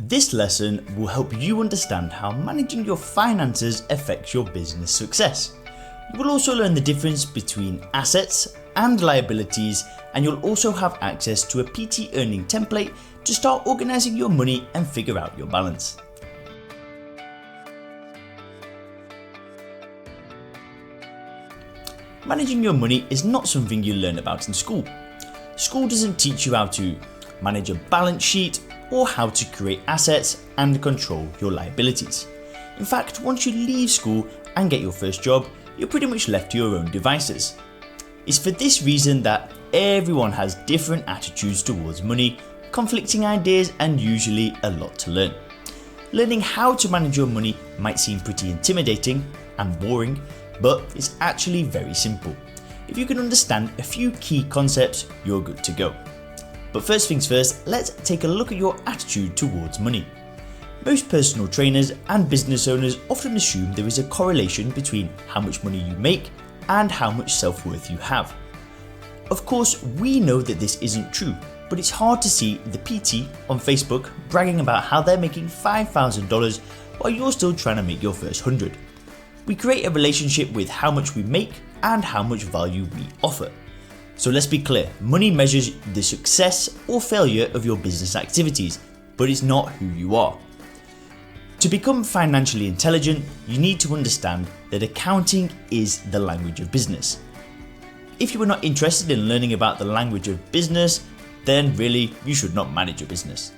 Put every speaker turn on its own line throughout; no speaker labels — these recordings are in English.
This lesson will help you understand how managing your finances affects your business success. You will also learn the difference between assets and liabilities, and you'll also have access to a PT earning template to start organising your money and figure out your balance. Managing your money is not something you learn about in school. School doesn't teach you how to manage a balance sheet or how to create assets and control your liabilities. In fact, once you leave school and get your first job, you're pretty much left to your own devices. It's for this reason that everyone has different attitudes towards money, conflicting ideas, and usually a lot to learn. Learning how to manage your money might seem pretty intimidating and boring, but it's actually very simple. If you can understand a few key concepts, you're good to go. But first things first, let's take a look at your attitude towards money. Most personal trainers and business owners often assume there is a correlation between how much money you make and how much self-worth you have. Of course, we know that this isn't true, but it's hard to see the PT on Facebook bragging about how they're making $5,000 while you're still trying to make your first 100. We create a relationship with how much we make and how much value we offer. So let's be clear, money measures the success or failure of your business activities, but it's not who you are. To become financially intelligent, you need to understand that accounting is the language of business. If you are not interested in learning about the language of business, then really you should not manage your business.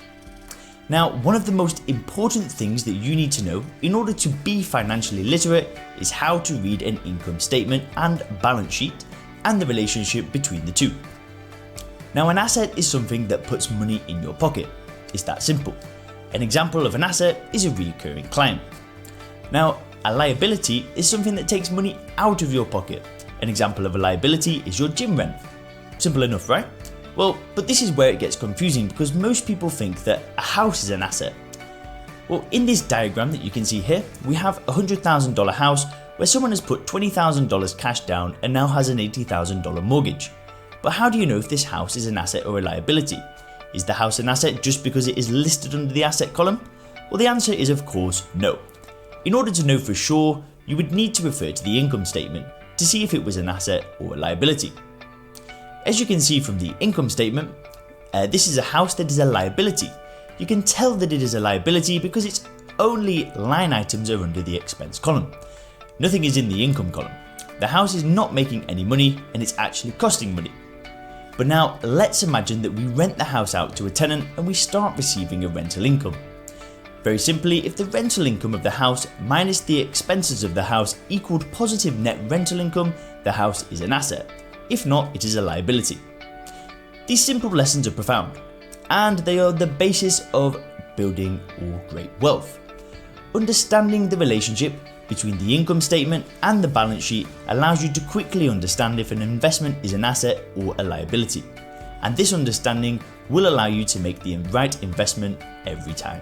Now, one of the most important things that you need to know in order to be financially literate is how to read an income statement and balance sheet and the relationship between the two. Now, an asset is something that puts money in your pocket. It's that simple. An example of an asset is a recurring client. Now, a liability is something that takes money out of your pocket. An example of a liability is your gym rent. Simple enough, right? Well, but this is where it gets confusing because most people think that a house is an asset. Well, in this diagram that you can see here, we have a $100,000 house where someone has put $20,000 cash down and now has an $80,000 mortgage. But how do you know if this house is an asset or a liability? Is the house an asset just because it is listed under the asset column? Well, the answer is of course no. In order to know for sure, you would need to refer to the income statement to see if it was an asset or a liability. As you can see from the income statement, this is a house that is a liability. You can tell that it is a liability because its only line items are under the expense column. Nothing is in the income column. The house is not making any money and it's actually costing money. But now let's imagine that we rent the house out to a tenant and we start receiving a rental income. Very simply, if the rental income of the house minus the expenses of the house equaled positive net rental income, the house is an asset. If not, it is a liability. These simple lessons are profound, and they are the basis of building all great wealth. Understanding the relationship between the income statement and the balance sheet allows you to quickly understand if an investment is an asset or a liability. And this understanding will allow you to make the right investment every time.